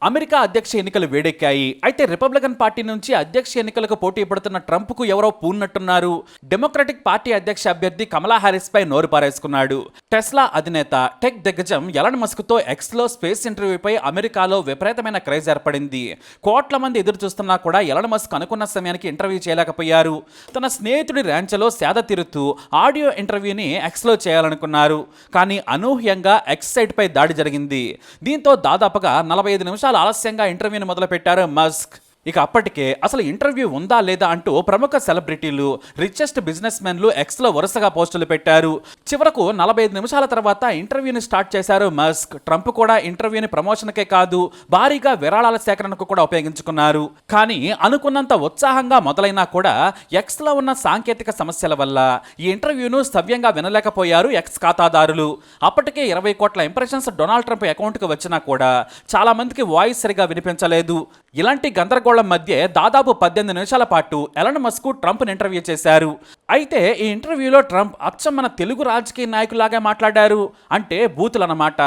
America అధ్యక్ష ఎన్నికలు వేడెక్కాయి. అయితే రిపబ్లికన్ పార్టీ నుంచి అధ్యక్ష ఎన్నికలకు పోటీ పడుతున్న ట్రంప్కు ఎవరో పూన్నట్టున్నారు. డెమోక్రటిక్ పార్టీ అధ్యక్ష అభ్యర్థి కమలా హ్యారిస్ పై నోరు పారేసుకున్నాడు. టెస్లా అధినేత టెక్ దిగ్గజం ఎలన్ మస్క్తో ఎక్స్లో స్పేస్ ఇంటర్వ్యూపై అమెరికాలో విపరీతమైన క్రేజ్ ఏర్పడింది. కోట్ల మంది ఎదురు చూస్తున్నా కూడా ఎలన్ మస్క్ అనుకున్న సమయానికి ఇంటర్వ్యూ చేయలేకపోయారు. తన స్నేహితుడి ర్యాంచలో సేద తీరుతూ ఆడియో ఇంటర్వ్యూని ఎక్స్లో చేయాలనుకున్నారు. కానీ అనూహ్యంగా ఎక్స్ సైట్ పై దాడి జరిగింది. దీంతో దాదాపుగా 45 నిమిషాలు ఆలస్యంగా ఇంటర్వ్యూని మొదలుపెట్టారు మస్క్. ఇక అప్పటికే అసలు ఇంటర్వ్యూ ఉందా లేదా అంటూ ప్రముఖ సెలబ్రిటీలు, రిచెస్ట్ బిజినెస్ మెన్లు ఎక్స్లో వరుసగా పోస్టులు పెట్టారు. చివరకు 45 నిమిషాల తర్వాత ఇంటర్వ్యూని స్టార్ట్ చేశారు మస్క్. ట్రంప్ కూడా ఇంటర్వ్యూని ప్రమోషన్కే కాదు, భారీగా విరాళాల సేకరణకు కూడా ఉపయోగించుకున్నారు. కానీ అనుకున్నంత ఉత్సాహంగా మొదలైనా కూడా ఎక్స్లో ఉన్న సాంకేతిక సమస్యల వల్ల ఈ ఇంటర్వ్యూను సవ్యంగా వినలేకపోయారు ఎక్స్ ఖాతాదారులు. అప్పటికే 20 కోట్ల ఇంప్రెషన్స్ డొనాల్డ్ ట్రంప్ అకౌంట్కి వచ్చినా కూడా చాలా మందికి వాయిస్ సరిగా వినిపించలేదు. ఇలాంటి గందరగోళం మధ్య దాదాపు 18 నిమిషాల పాటు ఎలన్ మస్క్ ట్రంప్ని ఇంటర్వ్యూ చేశారు. అయితే ఈ ఇంటర్వ్యూలో ట్రంప్ అచ్చం మన తెలుగు రాజకీయ నాయకులాగా మాట్లాడారు. అంటే బూతులన్నమాట.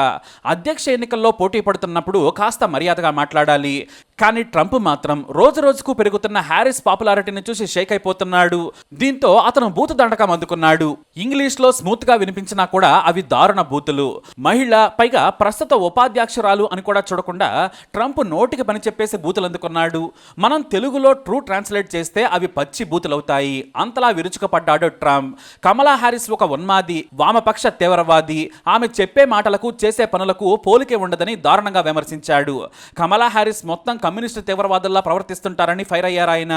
అధ్యక్ష ఎన్నికల్లో పోటీ పడుతున్నప్పుడు కాస్త మర్యాదగా మాట్లాడాలి. కానీ ట్రంప్ మాత్రం రోజు రోజుకు పెరుగుతున్న హ్యారిస్ పాపులారిటీని చూసి షేక్ అయిపోతున్నాడు. దీంతో అతను బూతు దండకం అందుకున్నాడు. ఇంగ్లీష్లో స్మూత్గా వినిపించినా కూడా అవి దారుణ బూతులు. మహిళ, పైగా ప్రస్తుత ఉపాధ్యక్షురాలు అని కూడా చూడకుండా ట్రంప్ నోటికి పని చెప్పేసి బూతులు అందుకున్నాడు. మనం తెలుగులో ట్రూ ట్రాన్స్లేట్ చేస్తే అవి పచ్చి బూతులవుతాయి. అంతలా విరుచుకుపడ్డాడు ట్రంప్. కమలా హ్యారిస్ ఒక ఉన్మాది, వామపక్ష తీవ్రవాది. ఆమె చెప్పే మాటలకు చేసే పనులకు పోలికే ఉండదని దారుణంగా విమర్శించాడు. కమలా హ్యారిస్ మొత్తం కమ్యూనిస్టు తీవ్రవాదుల్లా ప్రవర్తిస్తుంటారని ఫైర్ అయ్యారు ఆయన.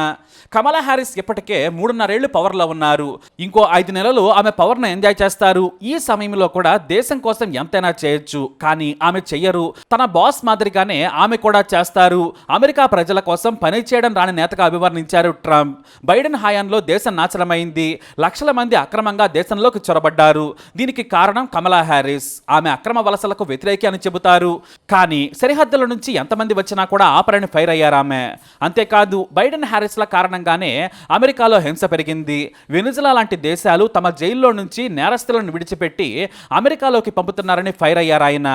కమలా హ్యారిస్ ఇప్పటికే 3.5 ఏళ్లు పవర్లో ఉన్నారు. ఇంకో 5 నెలలు ఆమె పవర్ను ఎంజాయ్ చేస్తారు. ఈ సమయంలో కూడా దేశం కోసం ఎంతైనా చేయొచ్చు, కానీ ఆమె చెయ్యరు. తన బాస్ మాదిరిగానే ఆమె కూడా చేస్తారు. అమెరికా ప్రజల కోసం పని చేయడం రాని నేతగా అభివర్ణించారు ట్రంప్. బైడెన్ హయాంలో దేశం నాశనమైంది. లక్షల మంది అక్రమంగా దేశంలోకి చొరబడ్డారు. దీనికి కారణం కమలా హ్యారిస్. ఆమె అక్రమ వలసలకు వ్యతిరేకి అని చెబుతారు. కానీ సరిహద్దుల నుంచి ఎంతమంది వచ్చినా కూడా ఆపరని ఫైర్ అయ్యారు ఆమె. అంతేకాదు, బైడెన్ హ్యారిస్ల కారణంగానే అమెరికాలో హింస పెరిగింది. వెనిజులా లాంటి దేశాలు తమ జైల్లో నుంచి నేరస్తులను విడిచిపెట్టి అమెరికాలోకి పంపుతున్నారని ఫైర్ అయ్యారు ఆయన.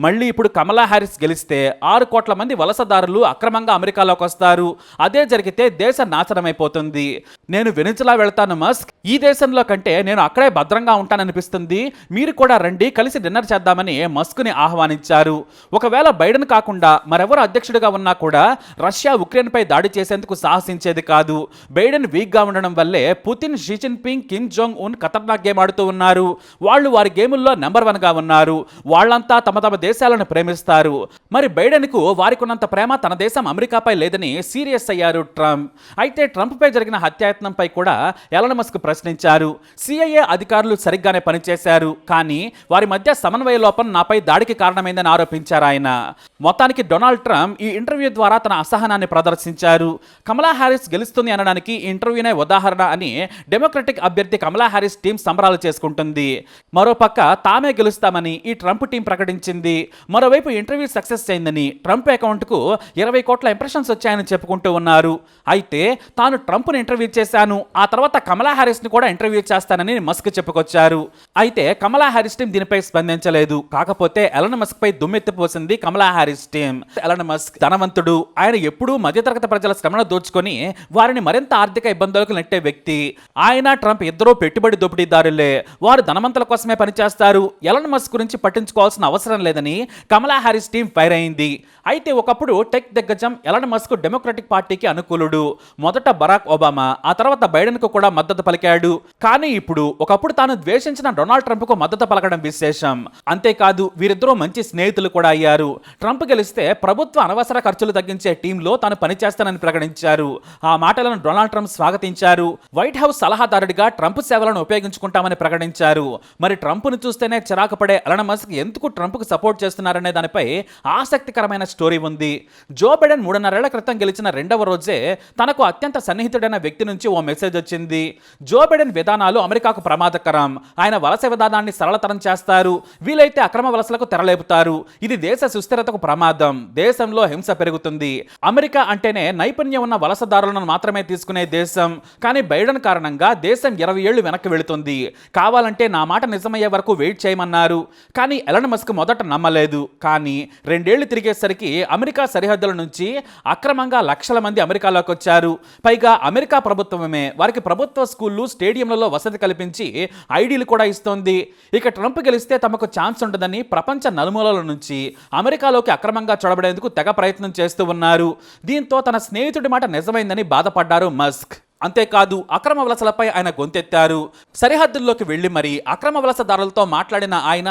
మళ్ళీ ఇప్పుడు కమలా హ్యారిస్ గెలిస్తే 6 కోట్ల మంది వలసదారులు అక్రమంగా అమెరికాలోకి వస్తారు. అదే జరిగితే దేశ నాశనమైపోతుంది. నేను వెనిజులా వెళ్తాను మస్క్, ఈ దేశంలో కంటే నేను అక్కడే భద్రంగా ఉంటాననిపిస్తుంది, మీరు కూడా రండి, కలిసి డిన్నర్ చేద్దామని మస్క్ని ఆహ్వానించారు. ఒకవేళ బైడెన్ కాకుండా మరెవరు అధ్యక్షుడిగా ఉన్నా కూడా రష్యా ఉక్రెయిన్పై దాడి చేసేందుకు సాహసించేది కాదు. బైడెన్ వీక్గా ఉండడం వల్లే Putin, Xi Jinping, Kim Jong Un ఖతర్నాక్ గేమ్ ఆడుతూ ఉన్నారు. వాళ్ళు వారి గేముల్లో నెంబర్ 1గా ఉన్నారు. వాళ్ళంతా తమ తమ దేశాలను ప్రేమిస్తారు. మరి బైడెన్కు వారికున్నంత ప్రేమ తన దేశం అమెరికాపై లేదని సీరియస్ అయ్యారు ట్రంప్. అయితే ట్రంప్పై జరిగిన హత్యాయత్నంపై కూడా ఎలన్ మస్క్ ప్రశ్నించారు. సిఐఏ అధికారులు సరిగ్గానే పనిచేశారు, కానీ వారి మధ్య సమన్వయ లోపం నాపై దాడికి కారణమైందని ఆరోపించారు ఆయన. మొత్తానికి డొనాల్డ్ ట్రంప్ ఈ ఇంటర్వ్యూ ద్వారా తన అసహనాన్ని ప్రదర్శించారు. కమలా హ్యారిస్ గెలుస్తుంది అనడానికి ఈ ఇంటర్వ్యూనే ఉదాహరణ అని డెమోక్రటిక్ అభ్యర్థి కమలా హ్యారిస్ టీం సంబరాలు చేసుకుంటుంది. మరోపక్క తామే గెలుస్తామని ఈ ట్రంప్ టీం ప్రకటించింది. మరోవైపు ఇంటర్వ్యూ సక్సెస్ అయిందని, ట్రంప్ అకౌంట్కు 20 కోట్ల ఇంప్రెషన్స్ వచ్చాయని చెప్పుకుంటూ ఉన్నారు. అయితే తాను ట్రంప్ను ఇంటర్వ్యూ చేశాను, ఆ తర్వాత కమలా హ్యారిస్ని కూడా ఇంటర్వ్యూ చేస్తానని మస్క్ చెప్పుకొచ్చారు. అయితే కమలా హ్యారిస్ టీం దీనిపై స్పందించలేదు. కాకపోతే ఎలన్ మస్క్ పై దుమ్మెత్తిపోసింది కమలా హ్యారిస్ టీం. ఎలన్ మస్క్ ధనవంతుడు. ఆయన ఎప్పుడూ మధ్యతరగతి ప్రజల శ్రమను దోచుకొని వారిని మరింత ఆర్థిక ఇబ్బందులకు నెట్టే వ్యక్తి. ఆయన ట్రంప్ ఇద్దరూ పెట్టుబడి దోపిడీదారులే. వారు ధనవంతుల కోసమే పనిచేస్తారు. ఎలన్ మస్క్ గురించి పట్టించుకోవాల్సిన అవసరం లేదని కమలా హ్యారిస్ టీం ఫైర్ అయింది. అయితే ఒకప్పుడు టెక్ దిగ్గజం ఎలన్ మస్క్ డెమోక్రటిక్ పార్టీకి అనుకూలుడు. మొదట బరాక్ ఒబామా, ఆ తర్వాత బైడెన్కు కూడా మద్దతు పలికాడు. కానీ ఇప్పుడు ఒకప్పుడు తాను ద్వేషించిన డొనాల్డ్ ట్రంప్కు మద్దతు పలకడం విశేషం. అంతేకాదు, వీరిద్దరూ మంచి స్నేహితులు కూడా అయ్యారు. ట్రంప్ గెలిస్తే ప్రభుత్వ అనవసర ఖర్చులు తగ్గించే టీంలో తాను పనిచేస్తానని ప్రకటించారు. ఆ మాటలను డొనాల్డ్ ట్రంప్ స్వాగతించారు. వైట్ హౌస్ సలహాదారుడిగా ట్రంప్ సేవలను ఉపయోగించుకుంటామని ప్రకటించారు. మరి ట్రంప్ను చూస్తేనే చిరాకు పడే ఎలన్ మస్క్ ఎందుకు ట్రంప్కు సపోర్ట్ చేస్తున్నారనే దానిపై ఆసక్తికరమైన స్టోరీ ఉంది. జో బైడెన్ 3.5 ఏళ్ల క్రితం గెలిచిన 2వ రోజే తనకు అత్యంత సన్నిహితుడైన వ్యక్తి నుంచి ఓ మెసేజ్ వచ్చింది. జో బైడెన్ విధానాలు అమెరికాకు ప్రమాదకరం. ఆయన వలస విధానాన్ని సరళతరం చేస్తారు, వీలైతే అక్రమ వలసలకు తెరలేపుతారు. ఇది దేశ సుస్థిరతకు ప్రమాదం, దేశంలో హింస పెరుగుతుంది. అమెరికా అంటేనే నైపుణ్యం ఉన్న వలసదారులను మాత్రమే తీసుకునే దేశం. కానీ బైడెన్ కారణంగా దేశం 20 ఏళ్లు వెనక్కి వెళుతుంది. కావాలంటే నా మాట నిజమయ్యే వరకు వెయిట్ చేయమన్నారు. కానీ ఎలన్ మస్క్ మొదట నమ్మలేదు. కానీ 2 ఏళ్లు తిరిగేసరికి అమెరికా సరిహద్దుల నుంచి అక్రమంగా లక్షల మంది అమెరికాలోకి వచ్చారు. పైగా అమెరికా ప్రభుత్వమే వారికి ప్రభుత్వ స్కూళ్లు, స్టేడియంలలో వసతి కల్పించి ఐడీలు కూడా ఇస్తోంది. ఇక ట్రంప్ గెలిస్తే తమకు ఛాన్స్ ఉండదని ప్రపంచ నలుమూలల నుంచి అమెరికాలోకి అక్రమంగా చొరబడేందుకు తెగ ప్రయత్నం చేస్తూ ఉన్నారు. దీంతో తన స్నేహితుడి మాట నిజమైందని బాధపడ్డారు మస్క్. అంతేకాదు అక్రమ వలసలపై ఆయన గొంతెత్తారు. సరిహద్దుల్లోకి వెళ్లి మరి అక్రమ వలసదారులతో మాట్లాడిన ఆయన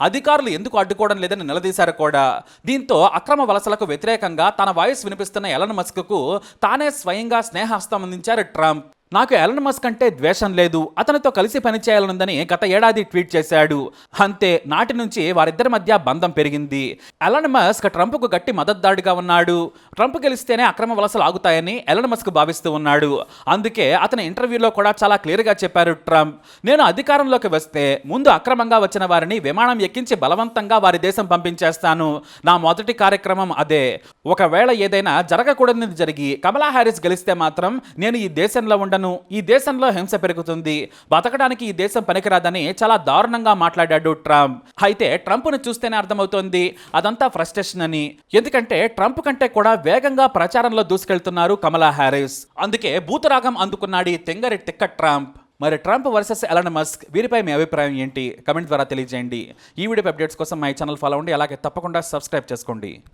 అధికారులు ఎందుకు అడ్డుకోవడం లేదని నిలదీశారు కూడా. దీంతో అక్రమ వలసలకు వ్యతిరేకంగా తన వాయిస్ వినిపిస్తున్న ఎలన్ మస్క్కు తానే స్వయంగా స్నేహహస్తం అందించారు ట్రంప్. నాకు ఎలన్ మస్క్ అంటే ద్వేషం లేదు, అతనితో కలిసి పనిచేయాలనుందని గత ఏడాది ట్వీట్ చేశాడు. అంతే, నాటి నుంచి వారిద్దరి మధ్య బంధం పెరిగింది. ఎలన్ మస్క్ ట్రంప్కు గట్టి మద్దతుదారుడిగా ఉన్నాడు. ట్రంప్ గెలిస్తేనే అక్రమ వలసలు ఆగుతాయని ఎలన్ మస్క్ భావిస్తూ ఉన్నాడు. అందుకే అతని ఇంటర్వ్యూలో కూడా చాలా క్లియర్గా చెప్పారు ట్రంప్, నేను అధికారంలోకి వస్తే ముందు అక్రమంగా వచ్చిన వారిని విమానం ఎక్కించి బలవంతంగా వారి దేశం పంపించేస్తాను. నా మొదటి కార్యక్రమం అదే. ఒకవేళ ఏదైనా జరగకూడనిది జరిగి కమలా హ్యారిస్ గెలిస్తే మాత్రం నేను ఈ దేశంలో ఉండను, ఈ దేశంలో హింస పెరుగుతుంది, బతకడానికి ఈ దేశం పనికిరాదని చాలా దారుణంగా మాట్లాడాడు ట్రంప్. అయితే ట్రంప్ను చూస్తేనే అర్థమవుతోంది అదంతా ఫ్రస్ట్రేషన్ అని. ఎందుకంటే ట్రంప్ కంటే కూడా వేగంగా ప్రచారంలో దూసుకెళ్తున్నారు కమలా హ్యారిస్. అందుకే భూతరాగం అందుకున్నాడు ఈ తెంగరి తిక్క ట్రంప్. మరి ట్రంప్ వర్సెస్ ఎలన్ మస్క్, వీరిపై మీ అభిప్రాయం ఏంటి? కమెంట్ ద్వారా తెలియజేయండి. ఈ వీడియో అప్డేట్స్ కోసం మై ఛానల్ ఫాలో అవ్వండి. అలాగే తప్పకుండా సబ్స్క్రైబ్ చేసుకోండి.